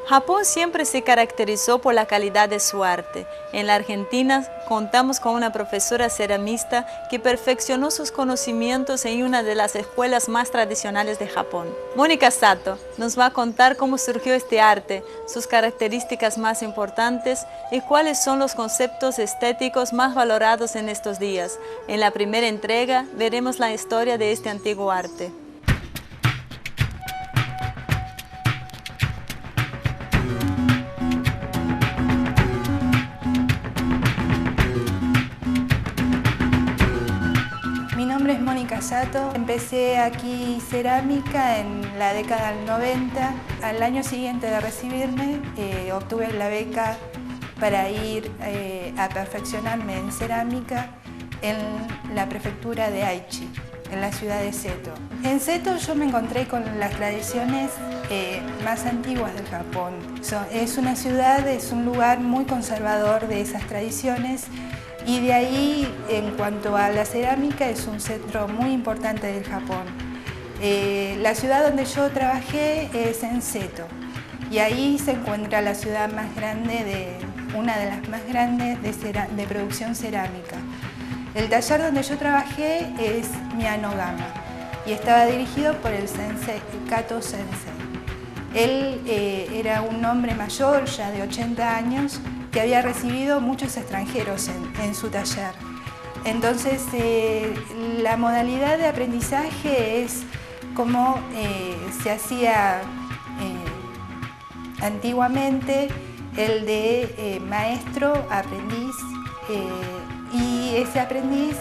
Japón siempre se caracterizó por la calidad de su arte. En la Argentina contamos con una profesora ceramista que perfeccionó sus conocimientos en una de las escuelas más tradicionales de Japón. Mónica Sato nos va a contar cómo surgió este arte, sus características más importantes y cuáles son los conceptos estéticos más valorados en estos días. En la primera entrega veremos la historia de este antiguo arte. Mi nombre es Mónica Sato. Empecé aquí cerámica en la década del 90. Al año siguiente de recibirme obtuve la beca para ir a perfeccionarme en cerámica en la prefectura de Aichi, en la ciudad de Seto. En Seto yo me encontré con las tradiciones más antiguas del Japón. Es una ciudad, es un lugar muy conservador de esas tradiciones. Y de ahí, en cuanto a la cerámica, es un centro muy importante del Japón. La ciudad donde yo trabajé es en Seto, y ahí se encuentra la ciudad más grande, una de las más grandes de producción cerámica. El taller donde yo trabajé es Miyanogama y estaba dirigido por el sensei, Kato Sensei. Él era un hombre mayor, ya de 80 años, que había recibido muchos extranjeros en su taller. Entonces, la modalidad de aprendizaje es como se hacía antiguamente, el de maestro, aprendiz, y ese aprendiz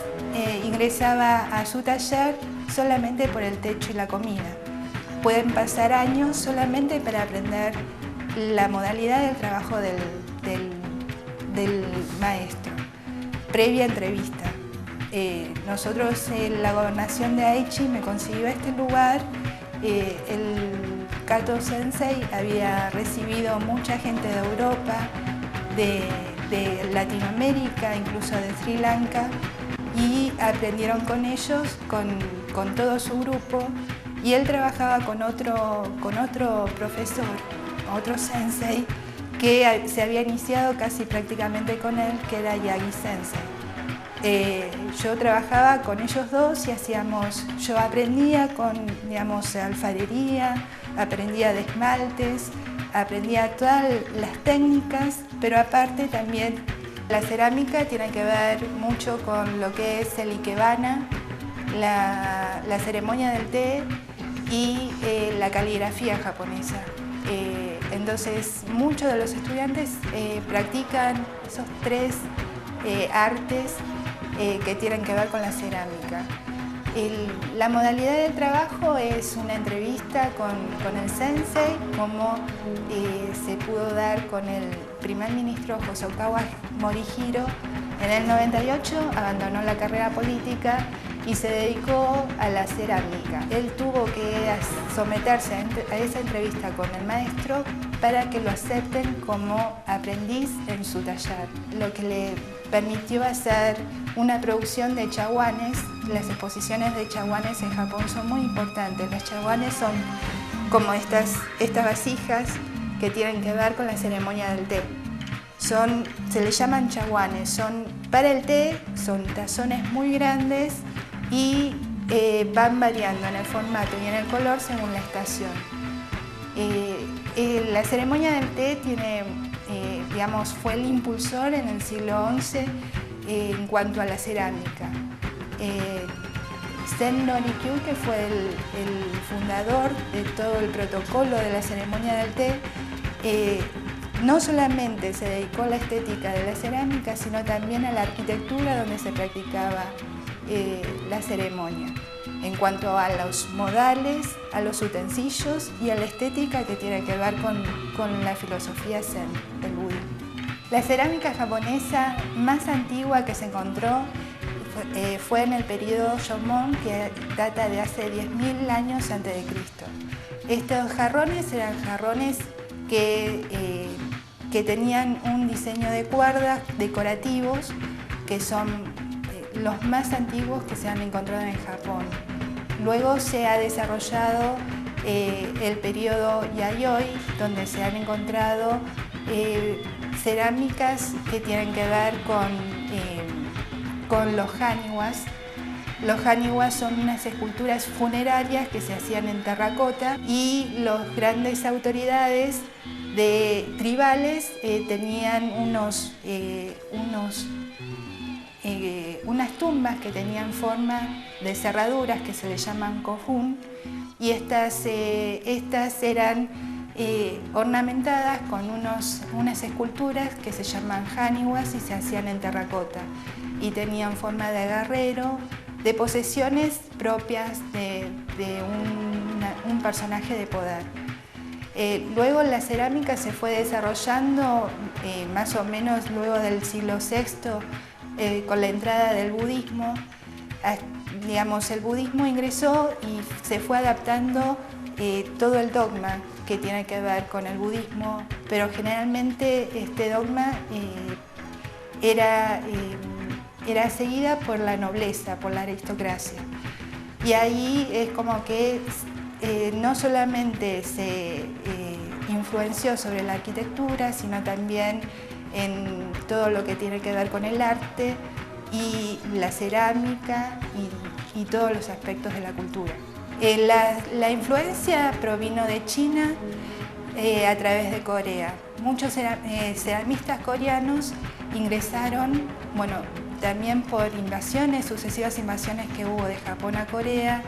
ingresaba a su taller solamente por el techo y la comida. Pueden pasar años solamente para aprender la modalidad del trabajo del maestro, previa entrevista. Nosotros, la gobernación de Aichi me consiguió este lugar. El Kato Sensei había recibido mucha gente de Europa, de Latinoamérica, incluso de Sri Lanka, y aprendieron con ellos, con todo su grupo, y él trabajaba con otro profesor, otro sensei, que se había iniciado casi prácticamente con él, que era Yagi Sensei. Yo trabajaba con ellos dos y yo aprendía con, digamos, alfarería, aprendía de esmaltes, aprendía todas las técnicas, pero aparte también la cerámica tiene que ver mucho con lo que es el ikebana, la ceremonia del té y la caligrafía japonesa. Entonces, muchos de los estudiantes practican esos tres artes que tienen que ver con la cerámica. La modalidad de trabajo es una entrevista con el sensei, como se pudo dar con el primer ministro Hosokawa Morihiro. En el 98 abandonó la carrera política y se dedicó a la cerámica. Él tuvo que someterse a esa entrevista con el maestro para que lo acepten como aprendiz en su taller, lo que le permitió hacer una producción de chaguanes. Las exposiciones de chaguanes en Japón son muy importantes. Los chaguanes son como estas vasijas que tienen que ver con la ceremonia del té. Se les llaman chaguanes, para el té, son tazones muy grandes y van variando en el formato y en el color según la estación. La ceremonia del té fue el impulsor en el siglo XI en cuanto a la cerámica. Sen Norikyu, que fue el fundador de todo el protocolo de la ceremonia del té, no solamente se dedicó a la estética de la cerámica, sino también a la arquitectura donde se practicaba la ceremonia, en cuanto a los modales, a los utensilios y a la estética que tiene que ver con la filosofía Zen, del budismo. La cerámica japonesa más antigua que se encontró fue en el periodo Jomon, que data de hace 10.000 años antes de Cristo. Estos jarrones eran jarrones que tenían un diseño de cuerdas decorativos, que son los más antiguos que se han encontrado en Japón. Luego se ha desarrollado el periodo Yayoi, donde se han encontrado cerámicas que tienen que ver con los haniwas. Los haniwas son unas esculturas funerarias que se hacían en terracota y las grandes autoridades tribales tenían unas tumbas que tenían forma de cerraduras que se les llaman kofun, y estas eran ornamentadas con unas esculturas que se llaman haniwas y se hacían en terracota y tenían forma de guerrero, de posesiones propias de un personaje de poder. Luego la cerámica se fue desarrollando más o menos luego del siglo VI con la entrada del budismo. Digamos, el budismo ingresó y se fue adaptando todo el dogma que tiene que ver con el budismo, pero generalmente este dogma era seguida por la nobleza, por la aristocracia. Y ahí es como que no solamente se influenció sobre la arquitectura, sino también en todo lo que tiene que ver con el arte y la cerámica y todos los aspectos de la cultura. La influencia provino de China a través de Corea. Muchos ceramistas coreanos ingresaron, bueno, también por sucesivas invasiones que hubo de Japón a Corea,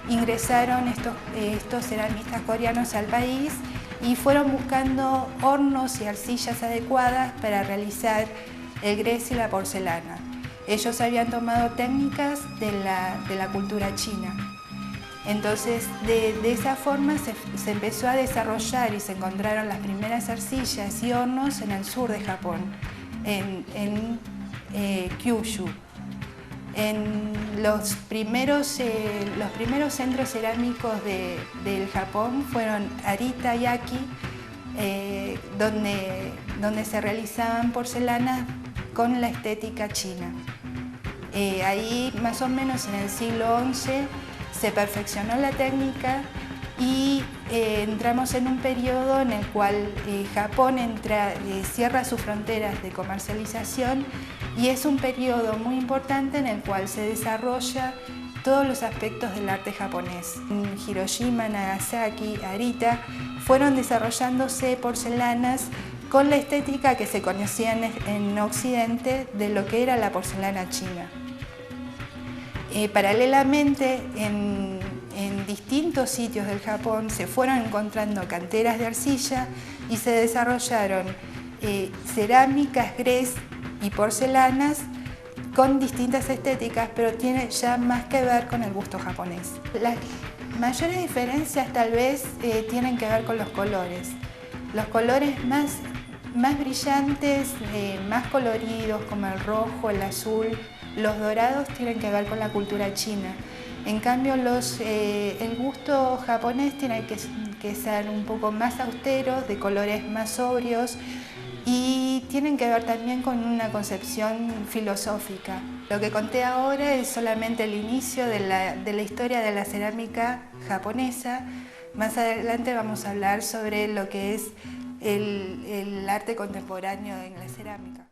ingresaron estos ceramistas coreanos al país y fueron buscando hornos y arcillas adecuadas para realizar el grés y la porcelana. Ellos habían tomado técnicas de la cultura china. Entonces, de esa forma se empezó a desarrollar y se encontraron las primeras arcillas y hornos en el sur de Japón, en Kyushu. Los primeros centros cerámicos del Japón fueron Arita y Aki, donde se realizaban porcelanas con la estética china. Ahí, más o menos en el siglo XI, se perfeccionó la técnica y entramos en un periodo en el cual Japón cierra sus fronteras de comercialización, y es un periodo muy importante en el cual se desarrolla todos los aspectos del arte japonés. En Hiroshima, Nagasaki, Arita fueron desarrollándose porcelanas con la estética que se conocía en Occidente de lo que era la porcelana china. Paralelamente, en distintos sitios del Japón se fueron encontrando canteras de arcilla y se desarrollaron cerámicas, grés y porcelanas con distintas estéticas, pero tiene ya más que ver con el gusto japonés. Las mayores diferencias tal vez tienen que ver con los colores. Los colores más brillantes, más coloridos, como el rojo, el azul, los dorados, tienen que ver con la cultura china. En cambio, el gusto japonés tiene que ser un poco más austero, de colores más sobrios, y tienen que ver también con una concepción filosófica. Lo que conté ahora es solamente el inicio de la historia de la cerámica japonesa. Más adelante vamos a hablar sobre lo que es el arte contemporáneo en la cerámica.